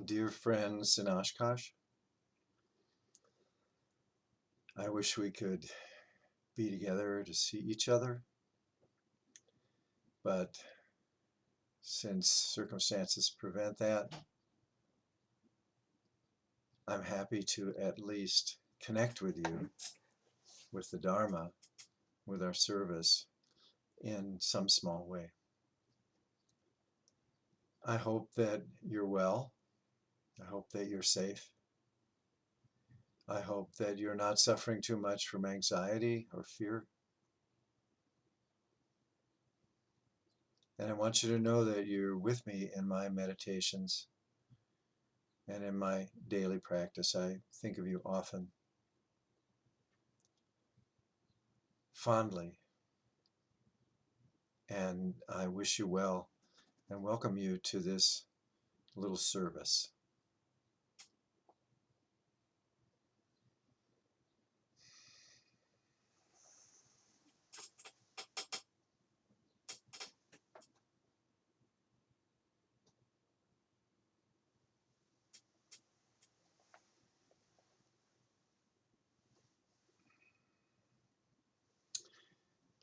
Dear friends in Oshkosh, I wish we could be together to see each other, but since circumstances prevent that, I'm happy to at least connect with you, with the Dharma, with our service in some small way. I hope that you're well. I hope that you're safe. I hope that you're not suffering too much from anxiety or fear. And I want you to know that you're with me in my meditations and in my daily practice. I think of you often, fondly, and I wish you well and welcome you to this little service.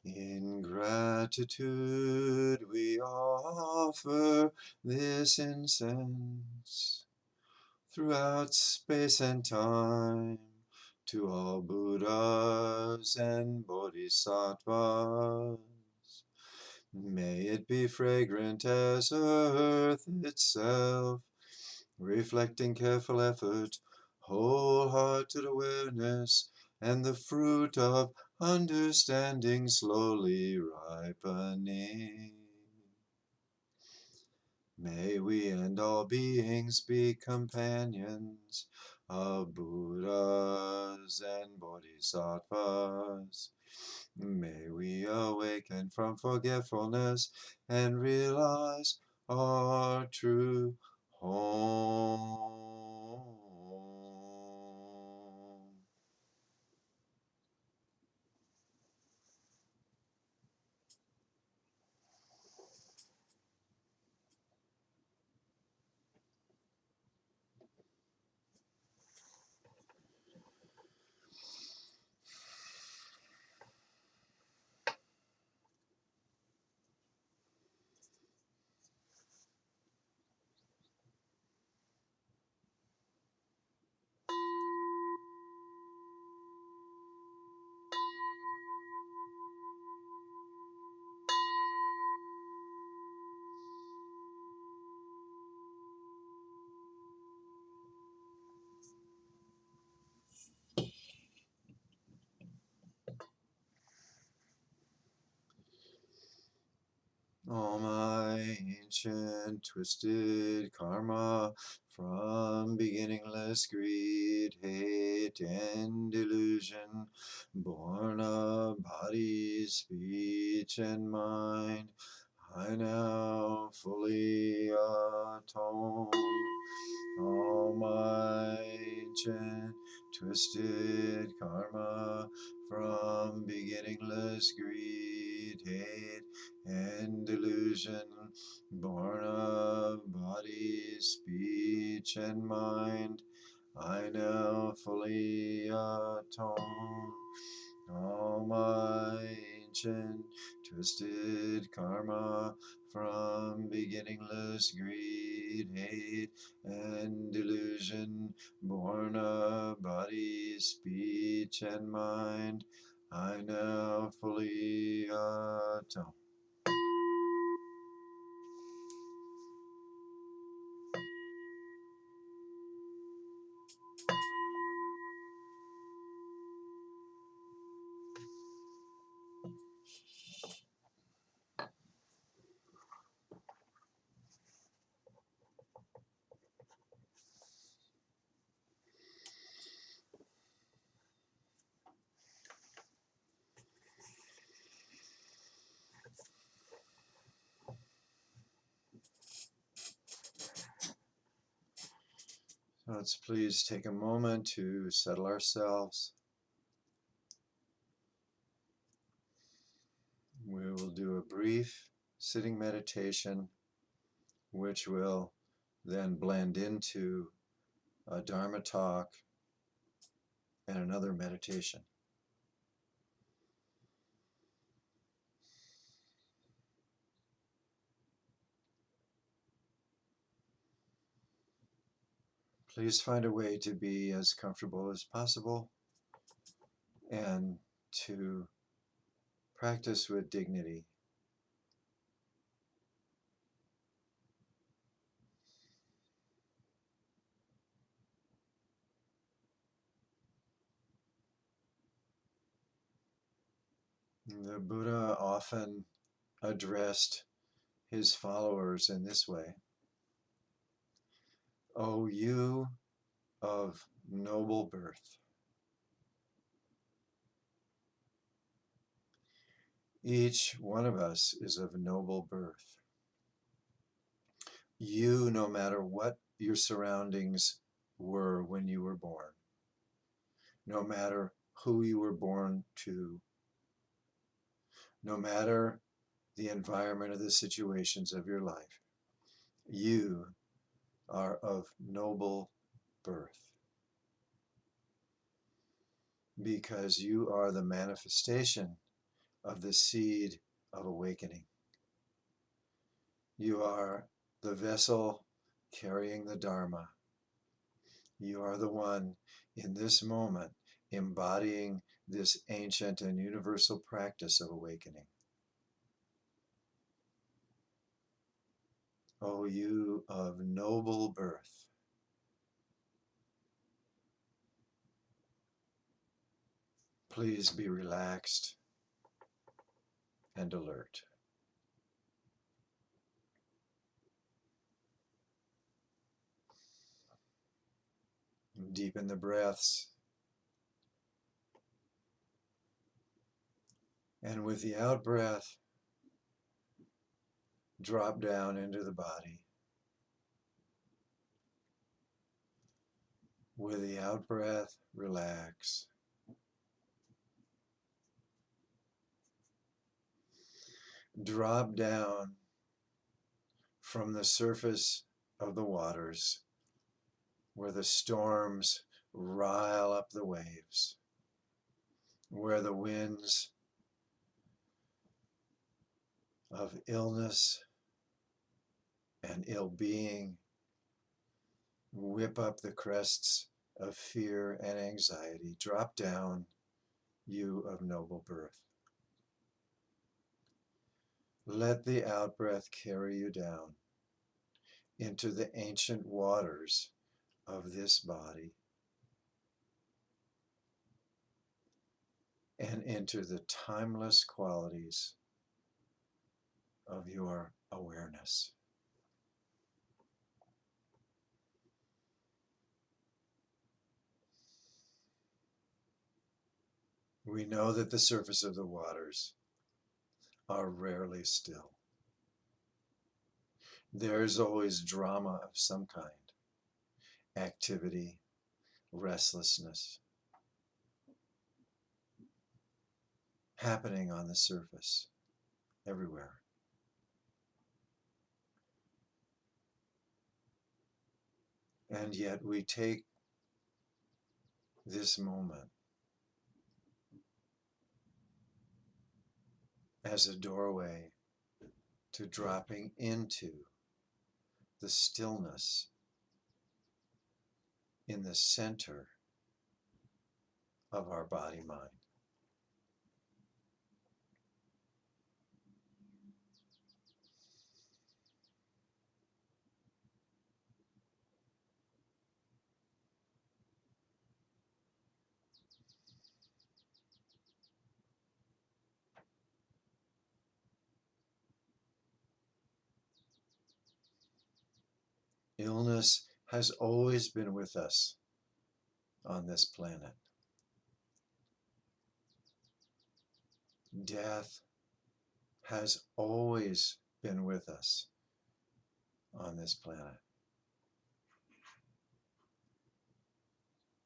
In gratitude we offer this incense throughout space and time to all Buddhas and Bodhisattvas. May it be fragrant as earth itself, reflecting careful effort, wholehearted awareness, and the fruit of understanding slowly ripening. May we and all beings be companions of Buddhas and Bodhisattvas. May we awaken from forgetfulness and realize our true home. All my ancient twisted karma from beginningless greed, hate, and delusion, born of body, speech, and mind, I now fully atone. All my ancient twisted karma from beginningless greed, hate, and delusion, born of body, speech, and mind, I now fully atone. All my ancient twisted karma from beginningless greed, hate, and delusion, born of body, speech, and mind, I now fully atone. Let's please take a moment to settle ourselves. We will do a brief sitting meditation, which will then blend into a Dharma talk and another meditation. Please find a way to be as comfortable as possible and to practice with dignity. The Buddha often addressed his followers in this way: O you of noble birth, each one of us is of noble birth. You, no matter what your surroundings were when you were born, no matter who you were born to, no matter the environment or the situations of your life, you are of noble birth, because you are the manifestation of the seed of awakening. You are the vessel carrying the Dharma. You are the one in this moment embodying this ancient and universal practice of awakening. O you of noble birth, please be relaxed and alert. Deepen the breaths, and with the out breath, drop down into the body. With the out breath, relax. Drop down from the surface of the waters where the storms rile up the waves, where the winds of illness and ill-being whip up the crests of fear and anxiety. Drop down, you of noble birth. Let the out-breath carry you down into the ancient waters of this body and into the timeless qualities of your awareness. We know that the surface of the waters are rarely still. There is always drama of some kind, activity, restlessness, happening on the surface, everywhere. And yet we take this moment as a doorway to dropping into the stillness in the center of our body-mind. Illness has always been with us on this planet. Death has always been with us on this planet.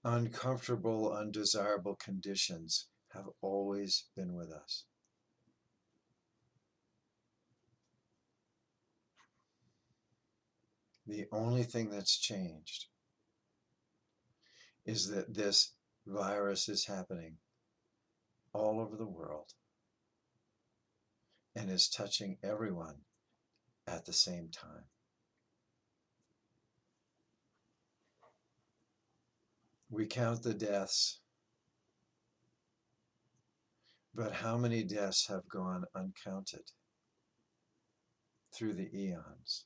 Uncomfortable, undesirable conditions have always been with us. The only thing that's changed is that this virus is happening all over the world and is touching everyone at the same time. We count the deaths, but how many deaths have gone uncounted through the eons?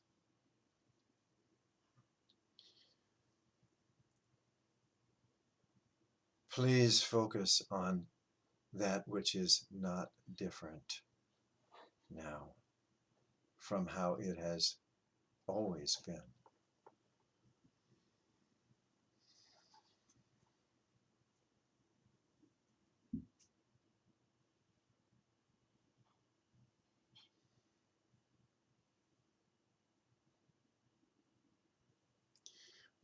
Please focus on that which is not different now from how it has always been.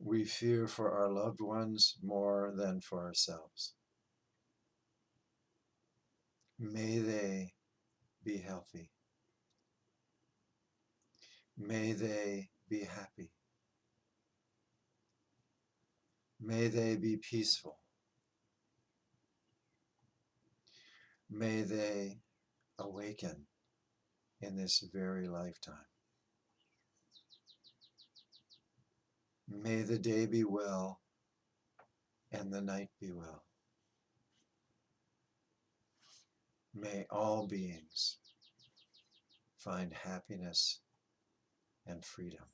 We fear for our loved ones more than for ourselves. May they be healthy. May they be happy. May they be peaceful. May they awaken in this very lifetime. May the day be well and the night be well. May all beings find happiness and freedom.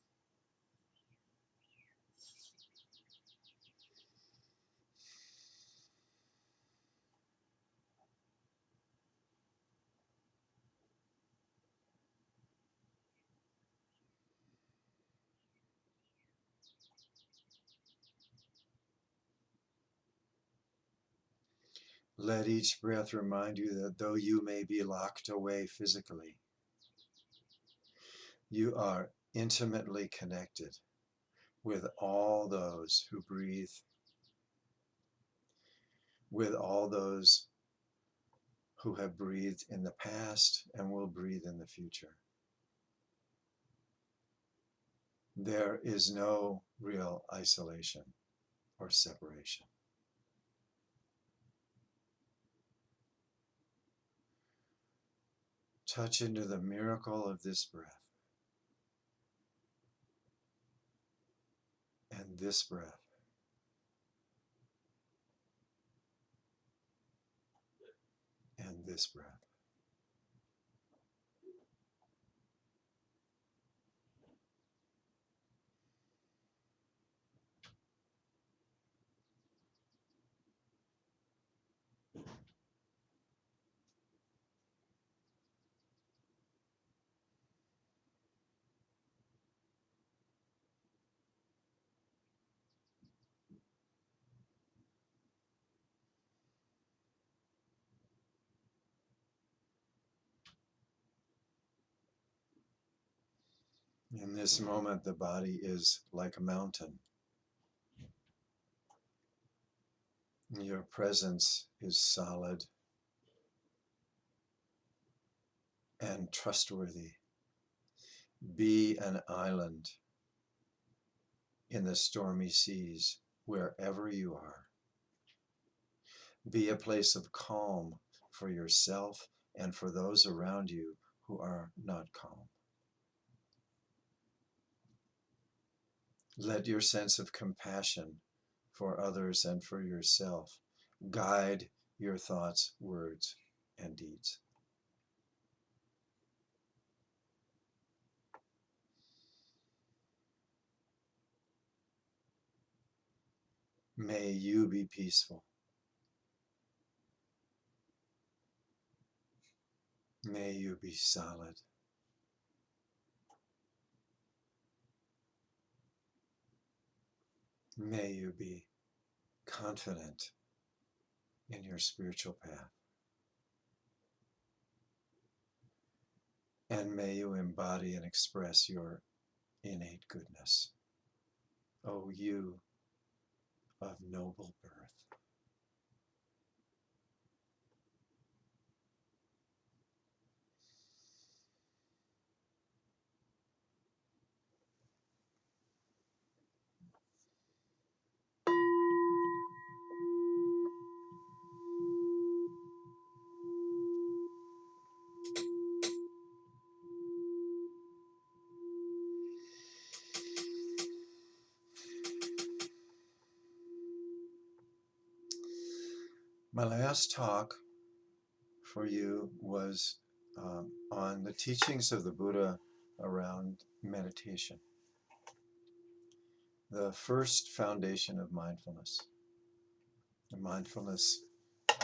Let each breath remind you that though you may be locked away physically, you are intimately connected with all those who breathe, with all those who have breathed in the past and will breathe in the future. There is no real isolation or separation. Touch into the miracle of this breath and this breath and this breath. In this moment, the body is like a mountain. Your presence is solid and trustworthy. Be an island in the stormy seas wherever you are. Be a place of calm for yourself and for those around you who are not calm. Let your sense of compassion for others and for yourself guide your thoughts, words, and deeds. May you be peaceful. May you be solid. May you be confident in your spiritual path. And may you embody and express your innate goodness. O you of noble birth. My last talk for you was on the teachings of the Buddha around meditation, the first foundation of mindfulness, the mindfulness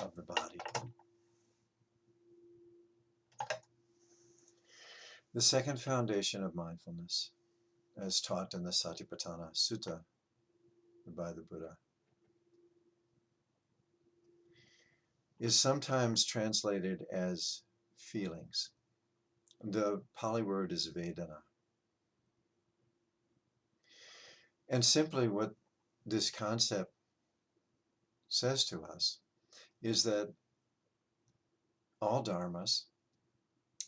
of the body. The second foundation of mindfulness, as taught in the Satipatthana Sutta by the Buddha, is sometimes translated as feelings. The Pali word is Vedana. And simply what this concept says to us is that all dharmas,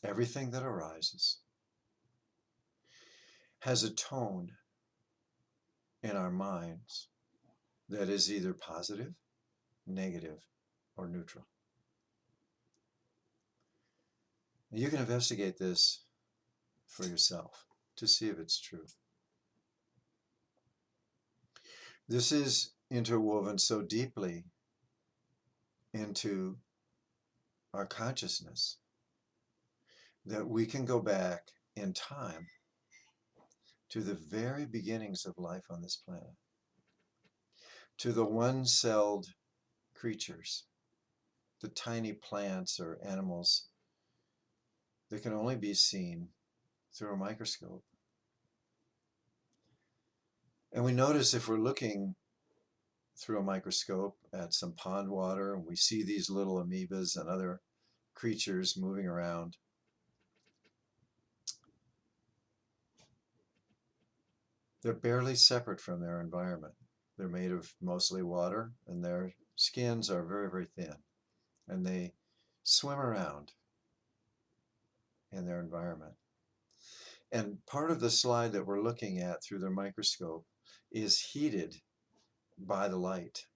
everything that arises, has a tone in our minds that is either positive, negative, or neutral. You can investigate this for yourself to see if it's true. This is interwoven so deeply into our consciousness that we can go back in time to the very beginnings of life on this planet, to the one-celled creatures, the tiny plants or animals that can only be seen through a microscope. And we notice if we're looking through a microscope at some pond water and we see these little amoebas and other creatures moving around, they're barely separate from their environment. They're made of mostly water and their skins are very, very thin, and they swim around in their environment. And part of the slide that we're looking at through the microscope is heated by the light.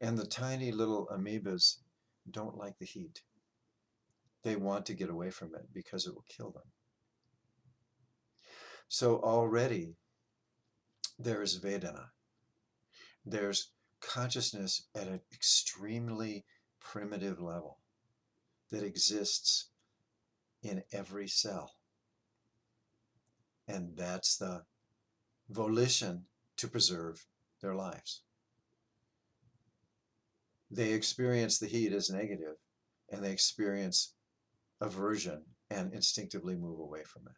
And the tiny little amoebas don't like the heat. They want to get away from it because it will kill them. So already there's Vedana. There's consciousness at an extremely primitive level that exists in every cell. And that's the volition to preserve their lives. They experience the heat as negative, and they experience aversion and instinctively move away from it.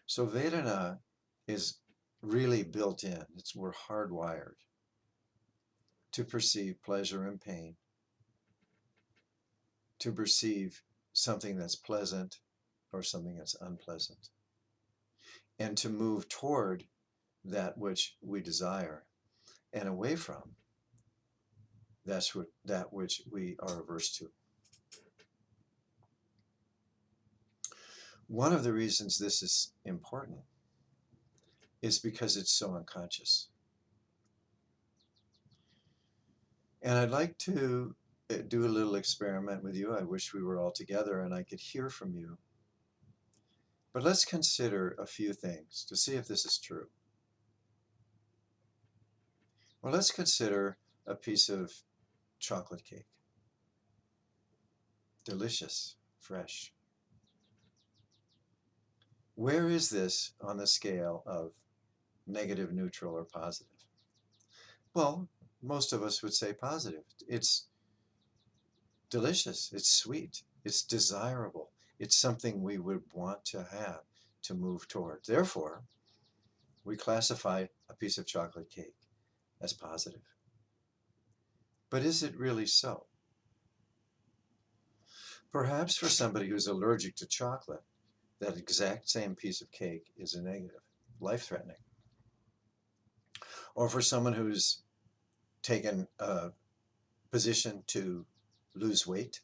So Vedana is really built in. We're hardwired to perceive pleasure and pain, to perceive something that's pleasant or something that's unpleasant, and to move toward that which we desire and away from that which we are averse to. One of the reasons this is important is because it's so unconscious. And I'd like to do a little experiment with you. I wish we were all together and I could hear from you. But let's consider a few things to see if this is true. Well, let's consider a piece of chocolate cake. Delicious, fresh. Where is this on the scale of negative, neutral, or positive? Well, most of us would say positive. It's delicious, it's sweet, it's desirable. It's something we would want to have, to move toward. Therefore, we classify a piece of chocolate cake as positive. But is it really so? Perhaps for somebody who's allergic to chocolate, that exact same piece of cake is a negative, life-threatening. Or for someone who's taken a position to lose weight,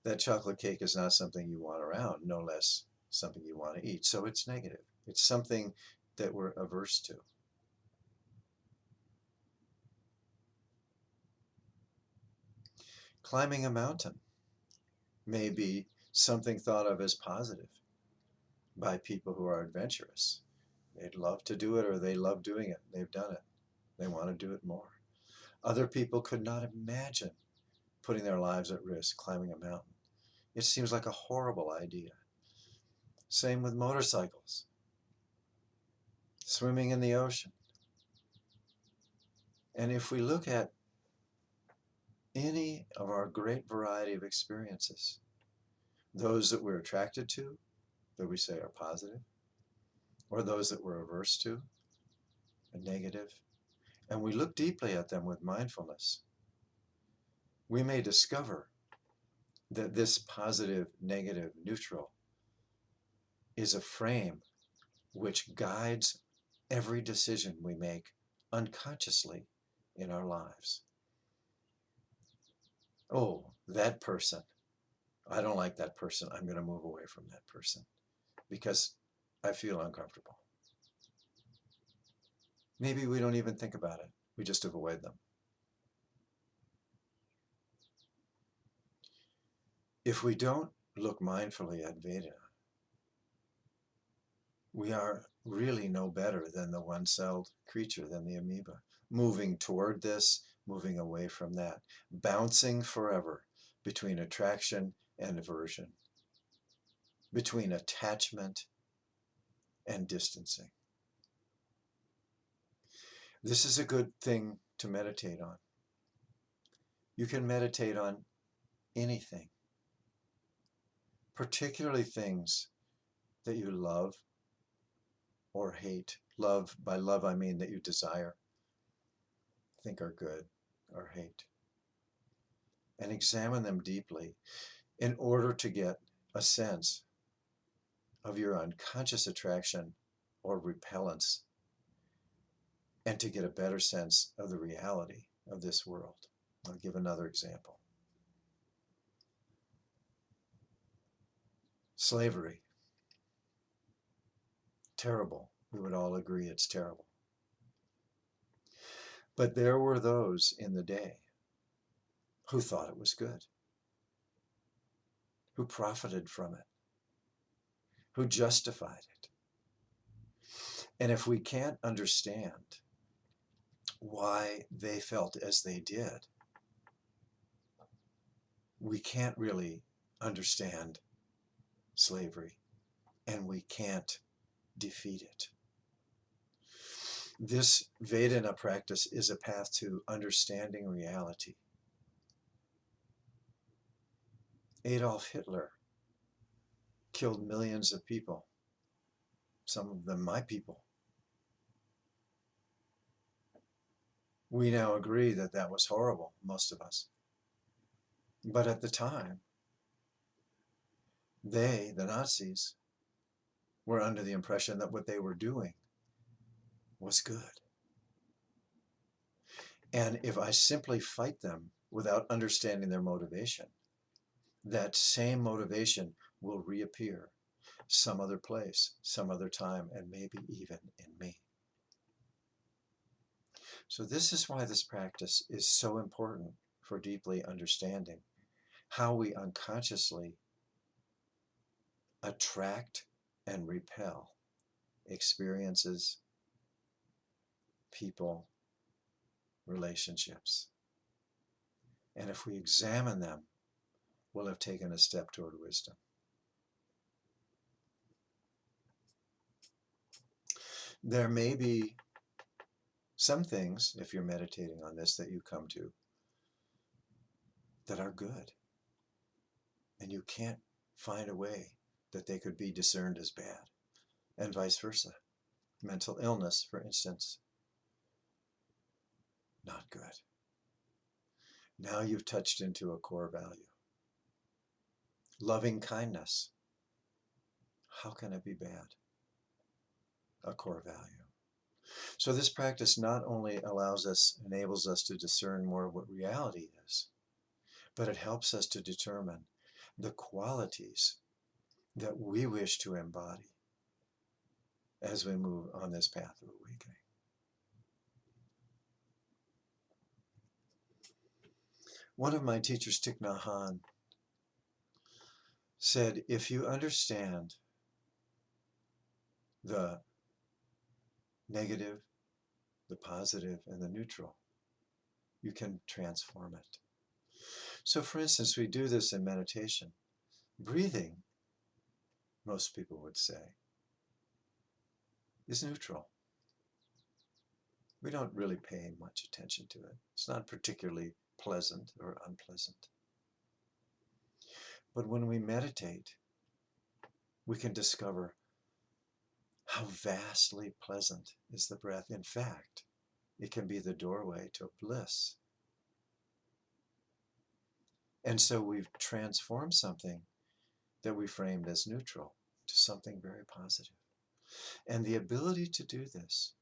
that chocolate cake is not something you want around, no less something you want to eat. So it's negative. It's something that we're averse to. Climbing a mountain may be something thought of as positive by people who are adventurous. They'd love to do it, or they love doing it. They've done it. They want to do it more. Other people could not imagine putting their lives at risk climbing a mountain. It seems like a horrible idea. Same with motorcycles, swimming in the ocean. And if we look at any of our great variety of experiences, those that we're attracted to, that we say are positive, or those that we're averse to, and negative, and we look deeply at them with mindfulness, we may discover that this positive, negative, neutral is a frame which guides every decision we make unconsciously in our lives. Oh, that person. I don't like that person. I'm going to move away from that person because I feel uncomfortable. Maybe we don't even think about it. We just avoid them. If we don't look mindfully at Vedana, we are really no better than the one-celled creature, than the amoeba, moving toward this, moving away from that, bouncing forever between attraction and aversion, between attachment and distancing. This is a good thing to meditate on. You can meditate on anything, particularly things that you love or hate. Love, by love I mean that you desire, think are good, or hate. And examine them deeply in order to get a sense of your unconscious attraction or repellence, and to get a better sense of the reality of this world. I'll give another example. Slavery. Terrible. We would all agree it's terrible. But there were those in the day who thought it was good, who profited from it, who justified it. And if we can't understand why they felt as they did, we can't really understand slavery, and we can't defeat it. This Vedana practice is a path to understanding reality. Adolf Hitler killed millions of people, some of them my people. We now agree that that was horrible, most of us. But at the time, they, the Nazis, were under the impression that what they were doing was good. And if I simply fight them without understanding their motivation, that same motivation will reappear some other place, some other time, and maybe even in me. So this is why this practice is so important for deeply understanding how we unconsciously attract and repel experiences, people, relationships. And if we examine them, we'll have taken a step toward wisdom. There may be some things, if you're meditating on this, that you come to that are good. And you can't find a way that they could be discerned as bad. And vice versa. Mental illness, for instance, not good. Now you've touched into a core value. Loving kindness. How can it be bad? A core value. So this practice not only enables us to discern more what reality is, but it helps us to determine the qualities that we wish to embody as we move on this path of awakening. One of my teachers, Thich Nhat Hanh, said, if you understand the negative, the positive, and the neutral, you can transform it. So for instance, we do this in meditation. Breathing, most people would say, is neutral. We don't really pay much attention to it. It's not particularly pleasant or unpleasant. But when we meditate, we can discover how vastly pleasant is the breath. In fact, it can be the doorway to bliss. And so we've transformed something that we framed as neutral to something very positive. And the ability to do this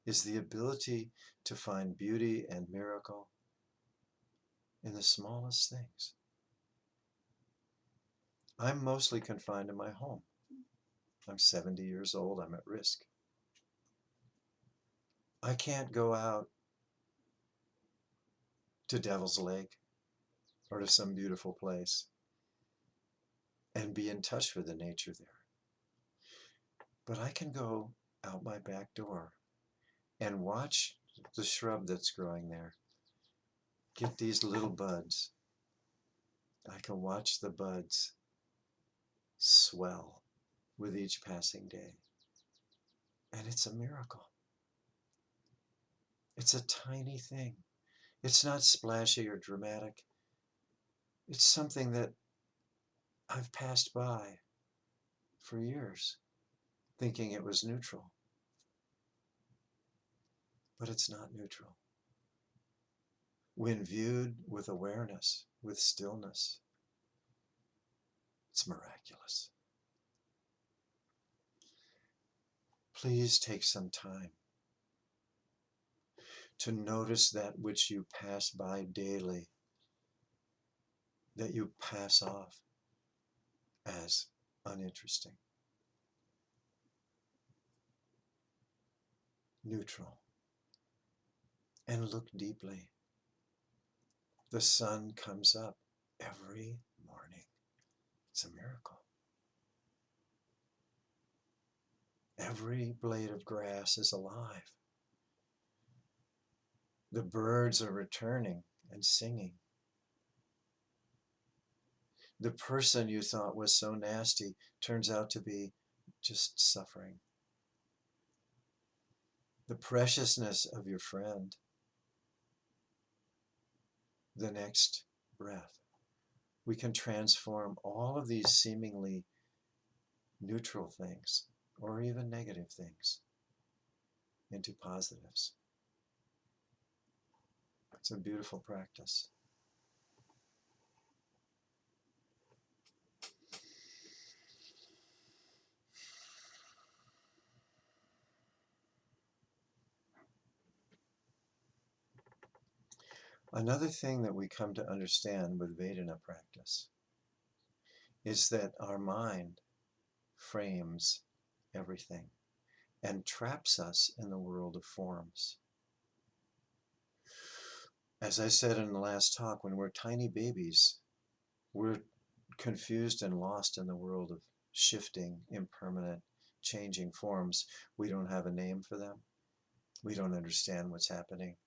is the ability to find beauty and miracle in the smallest things. I'm mostly confined to my home. I'm 70 years old. I'm at risk. I can't go out to Devil's Lake or to some beautiful place and be in touch with the nature there. But I can go out my back door and watch the shrub that's growing there get these little buds. I can watch the buds swell with each passing day. And it's a miracle. It's a tiny thing. It's not splashy or dramatic. It's something that I've passed by for years, thinking it was neutral. But it's not neutral. When viewed with awareness, with stillness, it's miraculous. Please take some time to notice that which you pass by daily, that you pass off as uninteresting, neutral, and look deeply. The sun comes up every morning. It's a miracle. Every blade of grass is alive. The birds are returning and singing. The person you thought was so nasty turns out to be just suffering. The preciousness of your friend, the next breath. We can transform all of these seemingly neutral things, or even negative things, into positives. It's a beautiful practice. Another thing that we come to understand with Vedana practice is that our mind frames everything and traps us in the world of forms. As I said in the last talk, when we're tiny babies, we're confused and lost in the world of shifting, impermanent, changing forms. We don't have a name for them. We don't understand what's happening.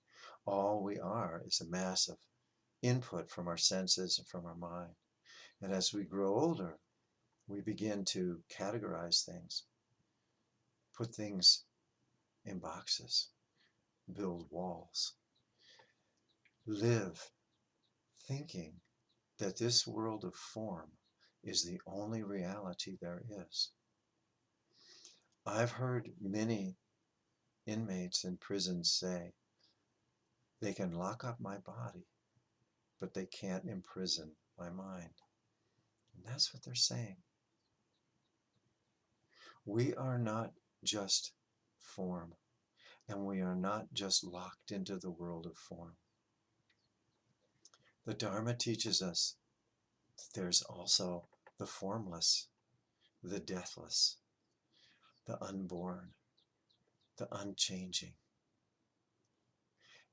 All we are is a mass of input from our senses and from our mind. And as we grow older, we begin to categorize things, put things in boxes, build walls, live thinking that this world of form is the only reality there is. I've heard many inmates in prisons say, they can lock up my body, but they can't imprison my mind. And that's what they're saying. We are not just form, and we are not just locked into the world of form. The Dharma teaches us that there's also the formless, the deathless, the unborn, the unchanging,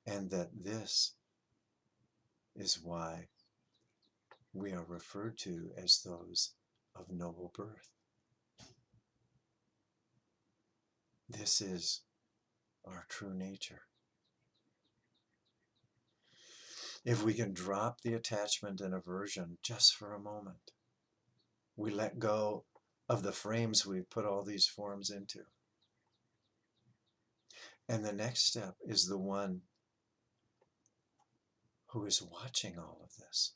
and that this is why we are referred to as those of noble birth. This is our true nature. If we can drop the attachment and aversion just for a moment, we let go of the frames we've put all these forms into. And the next step is the one who is watching all of this,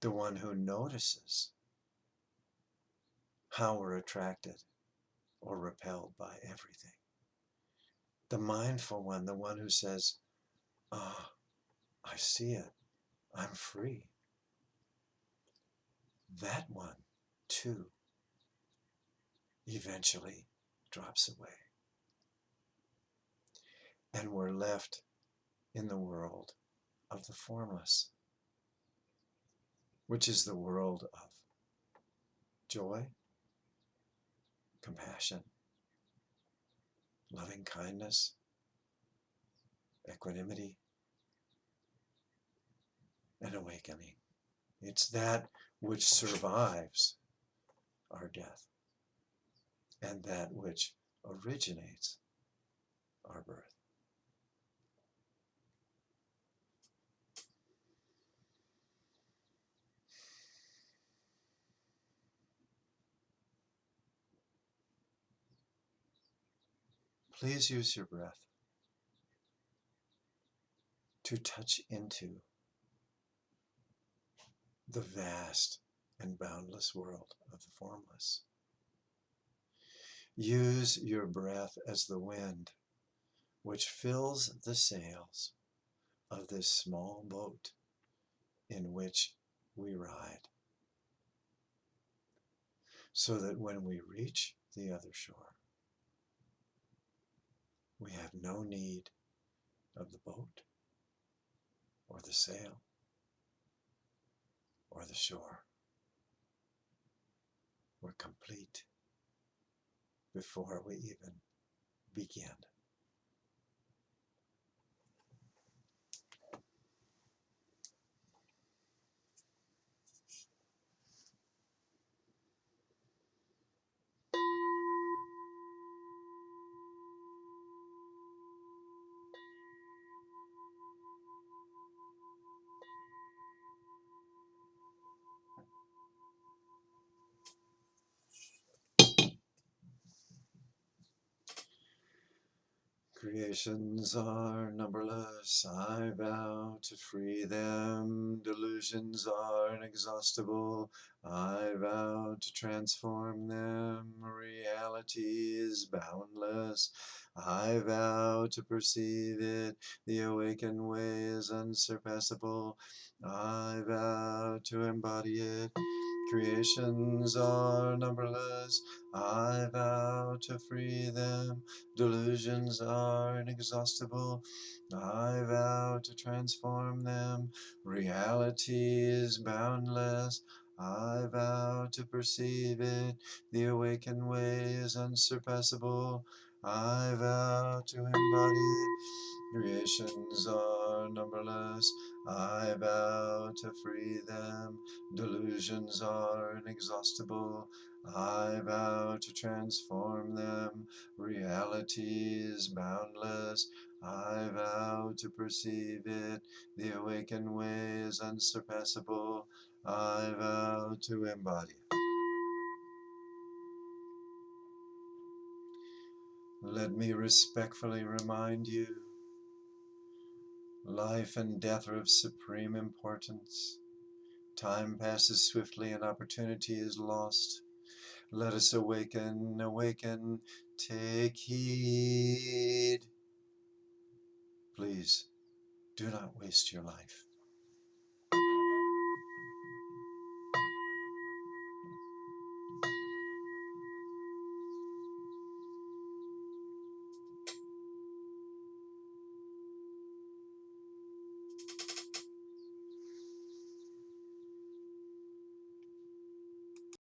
the one who notices how we're attracted or repelled by everything. The mindful one, the one who says, ah, I see it, I'm free. That one, too, eventually drops away. And we're left in the world of the formless, which is the world of joy, compassion, loving kindness, equanimity, and awakening. It's that which survives our death and that which originates our birth. Please use your breath to touch into the vast and boundless world of the formless. Use your breath as the wind which fills the sails of this small boat in which we ride, so that when we reach the other shore, we have no need of the boat or the sail or the shore. We're complete before we even begin. Creations are numberless, I vow to free them. Delusions are inexhaustible, I vow to transform them. Reality is boundless, I vow to perceive it. The awakened way is unsurpassable, I vow to embody it. Creations are numberless, I vow to free them. Delusions are inexhaustible, I vow to transform them. Reality is boundless, I vow to perceive it. The awakened way is unsurpassable, I vow to embody it. Creations are numberless, I vow to free them. Delusions are inexhaustible, I vow to transform them. Reality is boundless, I vow to perceive it. The awakened way is unsurpassable, I vow to embody it. Let me respectfully remind you, life and death are of supreme importance. Time passes swiftly and opportunity is lost. Let us awaken, awaken, take heed. Please, do not waste your life.